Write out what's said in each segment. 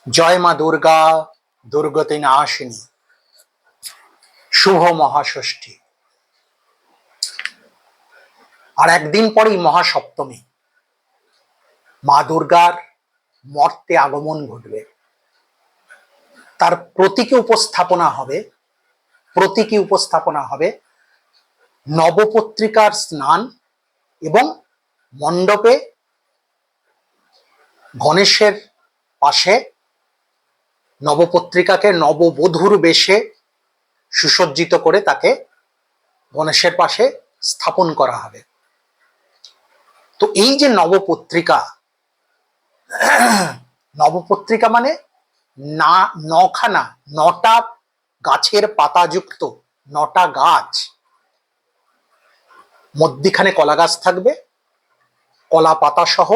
জয় মা দুর্গা, দুর্গতি নাশিনী, শুভ মহাষষ্ঠী। আর একদিন পরেই মহাসপ্তমী। মা দুর্গার মর্তে আগমন ঘটবে। তার প্রতীকী উপস্থাপনা হবে নবপত্রিকার স্নান এবং মণ্ডপে গণেশের পাশে নবপত্রিকাকে নববধূর বেশে সুসজ্জিত করে তাকে গণেশের পাশে স্থাপন করা হবে। তো এই যে নবপত্রিকা মানে নটা গাছের পাতাযুক্ত 9টা গাছ, মধ্যিখানে কলা গাছ থাকবে কলা পাতা সহ,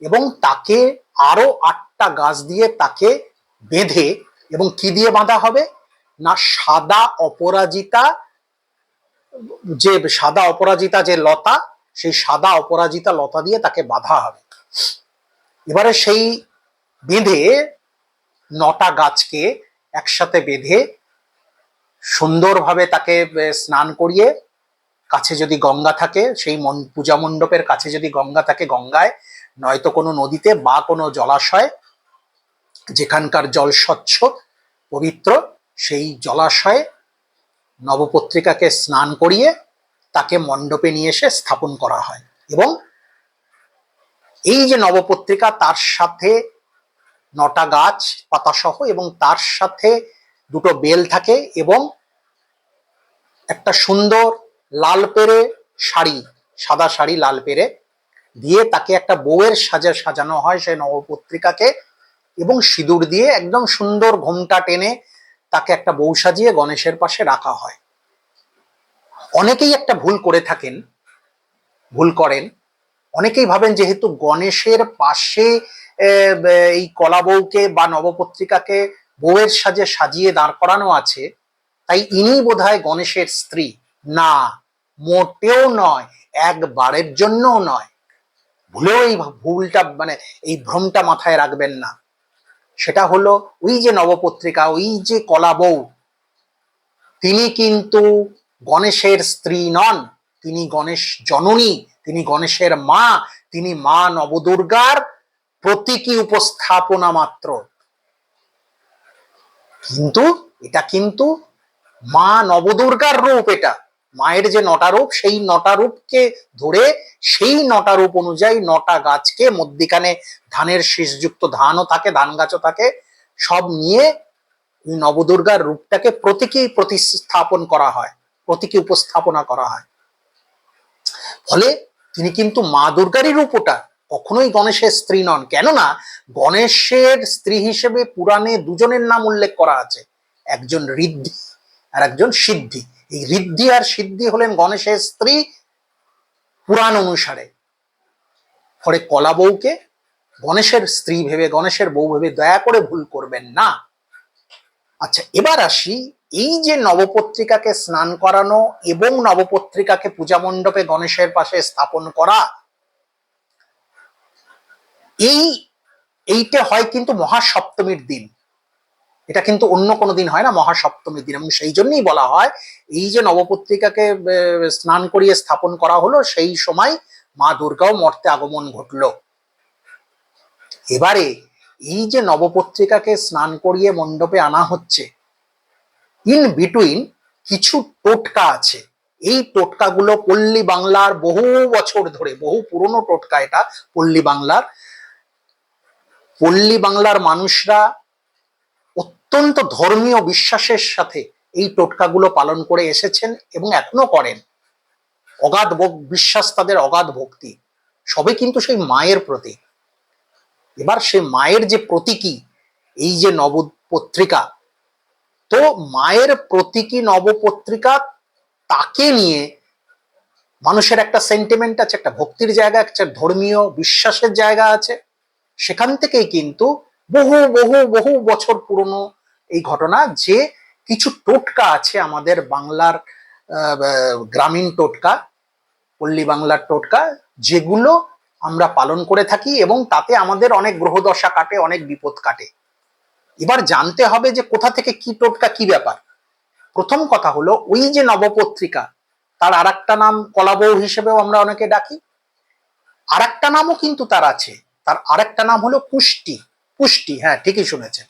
এবং তাকে আরো 8টা গাছ দিয়ে তাকে বেঁধে, এবং কি দিয়ে বাঁধা হবে না সাদা অপরাজিতা যে লতা, সেই সাদা অপরাজিতা লতা দিয়ে তাকে বাঁধা হবে। এবারে সেই বেঁধে 9টা গাছকে একসাথে বেঁধে সুন্দরভাবে তাকে স্নান করিয়ে, কাছে যদি গঙ্গা থাকে সেই পূজা মণ্ডপের কাছে যদি গঙ্গা থাকে গঙ্গায়, নয়তো কোনো নদীতে বা কোনো জলাশয় যেখানকার জল স্বচ্ছ পবিত্র, সেই জলাশয়ে নবপত্রিকাকে স্নান করিয়ে তাকে মণ্ডপে নিয়ে এসে স্থাপন করা হয়। এবং এই যে নবপত্রিকা, তার সাথে 9টা গাছ পাতাসহ, এবং তার সাথে 2টো বেল থাকে, এবং একটা সুন্দর লাল পেরে শাড়ি, সাদা শাড়ি লাল পেরে দিয়ে তাকে একটা বউয়ের সাজানো হয় সেই নবপত্রিকাকে, এবং সিঁদুর দিয়ে একদম সুন্দর ঘোমটা টেনে তাকে একটা বউ সাজিয়ে গণেশের পাশে রাখা হয়। অনেকেই একটা ভুল করেন, অনেকেই ভাবেন যেহেতু গণেশের পাশে এই কলা বউকে বা নবপত্রিকাকে বউয়ের সাজিয়ে দাঁড় করানো আছে, তাই ইনি বোধহয় গণেশের স্ত্রী। না, মোটেও নয়, একবারের জন্যও নয়। ভুলেও এই ভুলটা এই ভ্রমটা মাথায় রাখবেন না। সেটা হলো ওই যে নবপত্রিকা, ওই যে কলা বউ, তিনি কিন্তু গণেশের স্ত্রী নন, তিনি গণেশ জননী, তিনি গণেশের মা, তিনি মা নবদুর্গার প্রতীকী উপস্থাপনা মাত্র। এটা কিন্তু মা নবদুর্গার রূপ। এটা মায়ের যে 9টা রূপ, সেই 9টা রূপকে ধরে, সেই 9টা রূপ অনুযায়ী 9টা গাছকে, মধ্যিখানে ধানের শীষযুক্ত ধানও থাকে, ধান গাছও থাকে, সব নিয়ে নবদুর্গার রূপটাকে প্রতীকী উপস্থাপনা করা হয়। ফলে তিনি কিন্তু মা দুর্গারই রূপ, ওটা কখনোই গণেশের স্ত্রী নন। কেননা গণেশের স্ত্রী হিসেবে পুরাণে 2জনের নাম উল্লেখ করা আছে, একজন ঋদ্ধি আর একজন সিদ্ধি। এই ঋদ্ধি আর সিদ্ধি হলেন গণেশের স্ত্রী পুরাণ অনুসারে। ফলে কলা বউকে গণেশের স্ত্রী ভেবে, গণেশের বউ ভেবে দয়া করে ভুল করবেন না। আচ্ছা, এবার আসি, এই যে নবপত্রিকাকে স্নান করানো এবং নবপত্রিকাকে পূজা মণ্ডপে গণেশের পাশে স্থাপন করা, এইটা হয় কিন্তু মহাসপ্তমীর দিন। এটা কিন্তু অন্য কোনো দিন হয় না, মহাসপ্তমীর দিন। এবং সেই জন্যই বলা হয় এই যে নবপত্রিকাকে স্নান করিয়ে স্থাপন করা হলো, সেই সময় মা দুর্গাও মর্তে আগমন ঘটলো। এবারে এই যে নবপত্রিকাকে স্নান করিয়ে মণ্ডপে আনা হচ্ছে, ইন বিটুইন কিছু টোটকা আছে। এই টোটকাগুলো পল্লী বাংলার বহু বছর ধরে, বহু পুরনো টোটকা এটা। পল্লী বাংলার মানুষরা অত্যন্ত ধর্মীয় বিশ্বাসের সাথে এই টোটকাগুলো পালন করে এসেছেন এবং এখনো করেন। অগাধ বিশ্বাস, তাদের অগাধ ভক্তি, সবে কিন্তু সেই মায়ের প্রতি। এবার সেই মায়ের যে প্রতীকী এই যে নবপত্রিকা, তো মায়ের প্রতীকী নবপত্রিকা, তাকে নিয়ে মানুষের একটা সেন্টিমেন্ট আছে, একটা ভক্তির জায়গা, একটা ধর্মীয় বিশ্বাসের জায়গা আছে। সেখান থেকেই কিন্তু বহু বহু বহু বছর পুরনো এই ঘটনা, যে কিছু টোটকা আছে আমাদের বাংলার গ্রামীণ টোটকা, পল্লী বাংলার টোটকা, যেগুলো আমরা পালন করে থাকি, এবং তাতে আমাদের অনেক গ্রহদশা কাটে, অনেক বিপদ কাটে। এবার জানতে হবে যে কোথা থেকে কি টোটকা, কি ব্যাপার। প্রথম কথা হলো, ওই যে নবপত্রিকা, তার আর একটা নাম কলাবউ হিসেবেও আমরা অনেকে ডাকি। আর একটা নামও কিন্তু তার আছে, তার আর একটা নাম হলো পুষ্টি। পুষ্টি, হ্যাঁ ঠিকই শুনেছেন।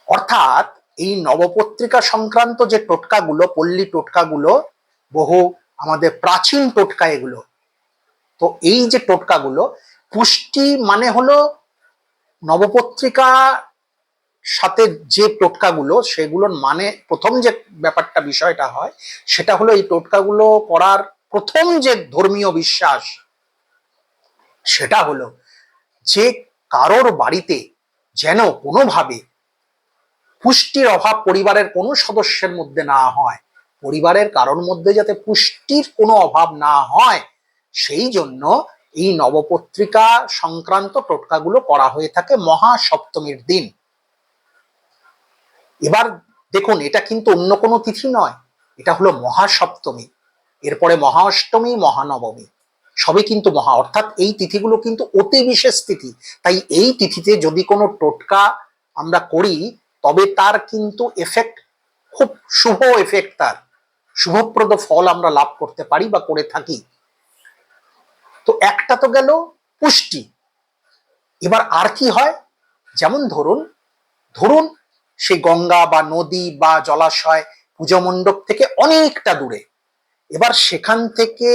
অর্থাৎ এই নবপত্রিকা সংক্রান্ত যে টোটকাগুলো, পল্লী টোটকাগুলো, বহু আমাদের প্রাচীন টোটকা এগুলো। তো এই যে টোটকাগুলো, পুষ্টি মানে হলো নবপত্রিকা সাথে যে টোটকাগুলো, সেগুলোর মানে প্রথম যে ব্যাপারটা, বিষয়টা হয়, সেটা হলো এই টোটকাগুলো করার প্রথম যে ধর্মীয় বিশ্বাস, সেটা হলো যে কারোর বাড়িতে যেন কোনোভাবে পুষ্টির অভাব পরিবারের কোনো সদস্যের মধ্যে না হয়, পরিবারের কারোর মধ্যে যাতে পুষ্টির কোনো অভাব না হয়, সেই জন্য এই নবপত্রিকা সংক্রান্ত টোটকাগুলো করা হয়ে থাকে মহাসপ্তমীর দিন। এবার দেখুন, এটা কিন্তু অন্য কোনো তিথি নয়, এটা হলো মহাসপ্তমী। এরপরে মহা অষ্টমী, মহানবমী, সবই কিন্তু মহা, অর্থাৎ এই তিথিগুলো কিন্তু অতি বিশেষ তিথি। তাই এই তিথিতে যদি কোনো টোটকা আমরা করি, তবে তার কিন্তু এফেক্ট খুব শুভ এফেক্ট, তার শুভপ্রদ ফল আমরা লাভ করতে পারি বা করে থাকি। তো একটা তো গেল পুষ্টি। এবার আর কি হয়, যেমন ধরুন ধরুন সেই গঙ্গা বা নদী বা জলাশয় পুজো মণ্ডপ থেকে অনেকটা দূরে। এবার সেখান থেকে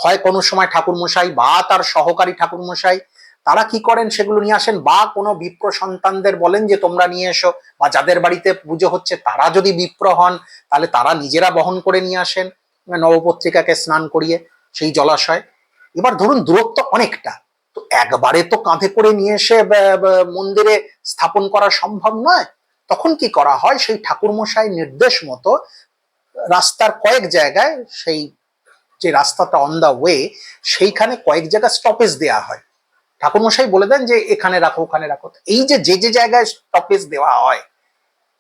হয় কোনো সময় ঠাকুরমশাই বা তার সহকারী ঠাকুরমশাই, তারা কি করেন, সেগুলো নিয়ে আসেন, বা কোনো বিপ্র সন্তানদের বলেন যে তোমরা নিয়ে এসো, বা যাদের বাড়িতে পুজো হচ্ছে তারা যদি বিপ্র হন, তাহলে তারা নিজেরা বহন করে নিয়ে আসেন নবপত্রিকাকে স্নান করিয়ে সেই জলাশয়। এবার ধরুন দূরত্ব অনেকটা, তো একবারে তো কাঁধে করে নিয়ে এসে মন্দিরে স্থাপন করা সম্ভব নয়। তখন কি করা হয়, সেই ঠাকুরমশাই নির্দেশ মতো রাস্তার কয়েক জায়গায়, সেই যে রাস্তাটা অন দা ওয়ে, সেইখানে কয়েক জায়গায় স্টপেজ দেওয়া হয়। ঠাকুরমশাই বলে দেন যে এখানে রাখো, ওখানে রাখো। এই যে যে জায়গায় স্টপেজ দেওয়া হয়,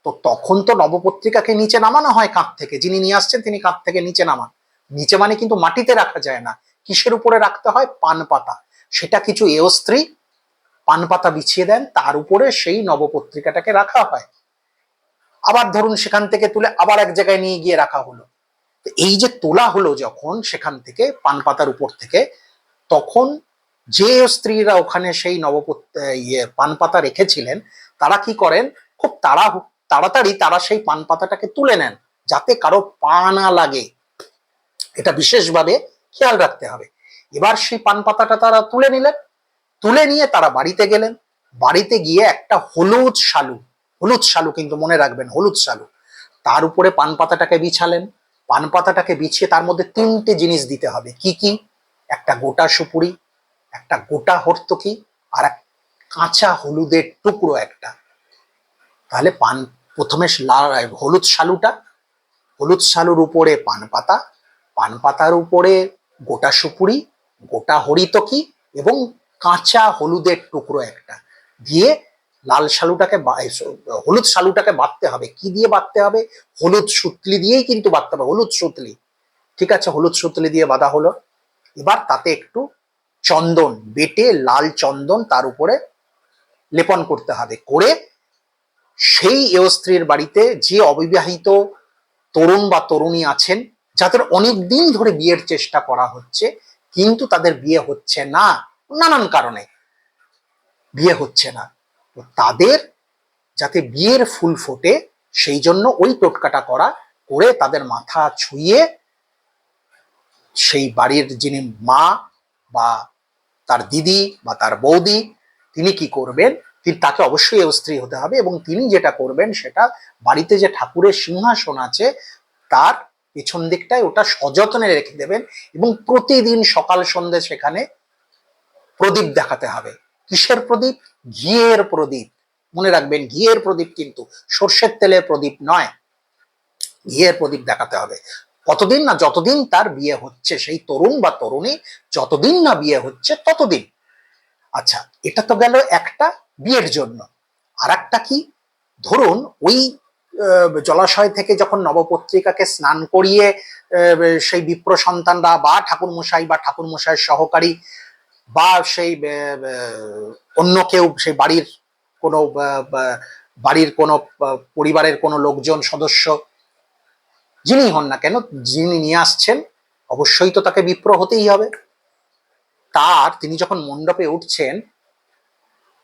তো তখন তো নবপত্রিকাকে নিচে নামানো হয় কাঁধ থেকে, যিনি নিয়ে আসছেন তিনি কাঁধ থেকে নিচে নামান। নিচে মানে কিন্তু মাটিতে রাখা যায় না, কিসের উপরে রাখতে হয়, পান পাতা। সেটা কিছু এয়স্ত্রী পান পাতা বিছিয়ে দেন, তার উপরে সেই নবপত্রিকাটাকে রাখা হয়। আবার ধরুন সেখান থেকে তুলে আবার এক জায়গায় নিয়ে গিয়ে রাখা হলো। এই যে তোলা হলো যখন সেখান থেকে পান পাতার উপর থেকে, তখন যে স্ত্রীরা ওখানে সেই পান পাতা রেখেছিলেন, তারা কি করেন, খুব তাড়াতাড়ি তারা সেই পান পাতাটাকে তুলে নেন, যাতে কারো পা না লাগে। এটা বিশেষভাবে খেয়াল রাখতে হবে। এবার সেই পান পাতাটা তারা তুলে নিলেন, তুলে নিয়ে তারা বাড়িতে গেলেন। বাড়িতে গিয়ে একটা হলুদ শালু, হলুদ শালু কিন্তু মনে রাখবেন, হলুদ শালু, তার উপরে পান পাতাটাকে বিছালেন। পান পাতাটাকে বিছিয়ে তার মধ্যে তিনটে জিনিস দিতে হবে। কি কি? একটা গোটা সুপুরি, একটা গোটা হর্তকি, আর এক কাঁচা হলুদের টুকরো একটা। তাহলে প্রথমে হলুদ শালুটা, হলুদ শালুর উপরে পান পাতা, পান পাতার উপরে গোটা সুপুরি, গোটা হরিতকি এবং কাঁচা হলুদের টুকরো একটা দিয়ে লাল শালুটাকে হলুদ শালুটাকে বাঁধতে হবে। কি দিয়ে বাঁধতে হবে? হলুদ সুতলি দিয়েই কিন্তু বাঁধতে হবে, হলুদ সুতলি। ঠিক আছে, হলুদ সুতলি দিয়ে বাঁধা হলো। এবার তাতে একটু চন্দন বেটে, লাল চন্দন তার উপরে লেপন করতে হবে। করে সেই স্ত্রীর বাড়িতে যে অবিবাহিত তরুণ বা তরুণী আছেন, যাদের অনেক দিন ধরে বিয়ের চেষ্টা করা হচ্ছে কিন্তু তাদের বিয়ে হচ্ছে না, নানান কারণে বিয়ে হচ্ছে না, তো তাদের যাতে বিয়ের ফুল ফোটে, সেই জন্য ওই টোটকাটা করা, করে তাদের মাথা ছুঁয়ে সেই বাড়ির যিনি মা বা তার দিদি বা তার বৌদি, তিনি কি করবেন, তিনি, তাকে অবশ্যই স্ত্রী হতে হবে, এবং তিনি যেটা করবেন সেটা, বাড়িতে যে ঠাকুরের সিংহাসন আছে তার পেছন দিকটায় ওটা সযত্নে রেখে দেবেন, এবং প্রতিদিন সকাল সন্ধ্যে সেখানে প্রদীপ দেখাতে হবে। কিসের প্রদীপ? ঘিয়ের প্রদীপ। মনে রাখবেন, ঘিয়ের প্রদীপ, কিন্তু সর্ষের তেলের প্রদীপ নয়, ঘিয়ের প্রদীপ দেখাতে হবে। কতদিন না, যতদিন তার বিয়ে হচ্ছে, সেই তরুণ বা তরুণী যতদিন না বিয়ে হচ্ছে ততদিন। আচ্ছা, এটা তো গেল একটা বিয়ের জন্য। আর একটা কি, ধরুন ওই জলাশয় থেকে যখন নবপত্রিকাকে স্নান করিয়ে সেই বিপ্র সন্তানরা বা ঠাকুরমশাই বা ঠাকুরমশাইয়ের সহকারী বা সেই অন্য কেউ, সেই বাড়ির কোনো বাড়ির কোনো পরিবারের কোনো লোকজন সদস্য যিনি হন না কেন, যিনি নিয়ে আসছেন, অবশ্যই তো তাকে বিপ্র হতেই হবে। তিনি যখন মণ্ডপে উঠছেন,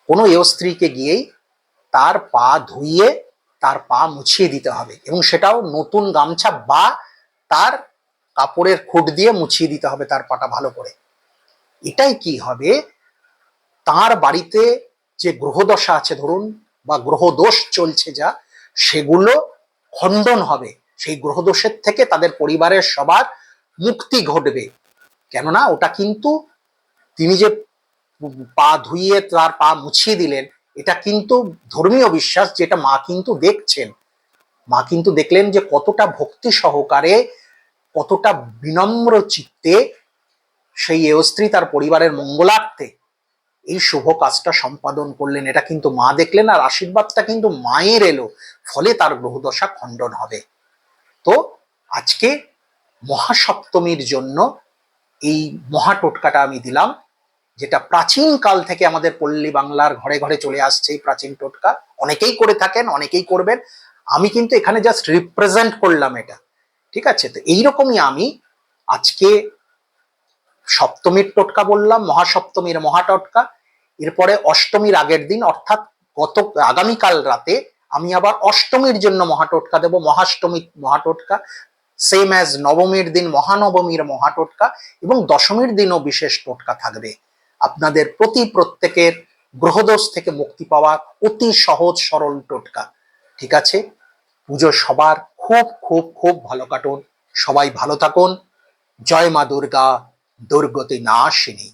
কোনো স্ত্রীকে গিয়েই তার পা ধুইয়ে তার পা মুছিয়ে দিতে হবে, এবং সেটাও নতুন গামছা বা তার কাপড়ের খুঁট দিয়ে মুছিয়ে দিতে হবে তার পাটা ভালো করে। এটাই কি হবে, তার বাড়িতে যে গ্রহদশা আছে ধরুন, বা গ্রহদোষ চলছে যা, সেগুলো খণ্ডন হবে। সেই গ্রহদোষের থেকে তাদের পরিবারের সবার মুক্তি ঘটবে। কেননা ওটা কিন্তু তিনি যে পা ধুইয়ে তার পা মুছিয়ে দিলেন, এটা কিন্তু ধর্মীয় বিশ্বাস, যেটা মা কিন্তু দেখছেন। মা কিন্তু দেখলেন যে কতটা ভক্তি সহকারে, কতটা বিনম্র চিত্তে সেই স্ত্রী তার পরিবারের মঙ্গলার্থে এই শুভ কাজটা সম্পাদন করলেন। এটা কিন্তু মা দেখলেন, আর আশীর্বাদটা কিন্তু মায়ের এলো, ফলে তার গ্রহদশা খণ্ডন হবে। তো আজকে মহাসপ্তমীর জন্য এই মহা টোটকাটা আমি দিলাম, যেটা প্রাচীন কাল থেকে আমাদের পল্লী বাংলার ঘরে ঘরে চলে আসছে। এই প্রাচীন টোটকা অনেকেই করে থাকেন, অনেকেই করবেন। আমি কিন্তু এখানে জাস্ট রিপ্রেজেন্ট করলাম এটা, ঠিক আছে? তো এইরকমই আমি আজকে সপ্তমীর টোটকা বললাম, মহাসপ্তমীর মহা টোটকা। এরপরে অষ্টমীর আগের দিন, অর্থাৎ আগামীকাল রাতে আমি আবার অষ্টমীর জন্য মহা টোটকা দেবো, মহাষ্টমীর মহা টোটকা, সেম অ্যাজ নবমীর দিন মহানবমীর মহা টোটকা, এবং দশমীর দিনও বিশেষ টোটকা থাকবে। আপনাদের প্রত্যেকের গ্রহদোষ থেকে মুক্তি পাওয়ার অতি সহজ সরল টোটকা। ঠিক আছে? পুজো সবার খুব খুব খুব ভালো কাটুন, সবাই ভালো থাকুন। জয় মা দুর্গা, দুর্গতি নাশিনী।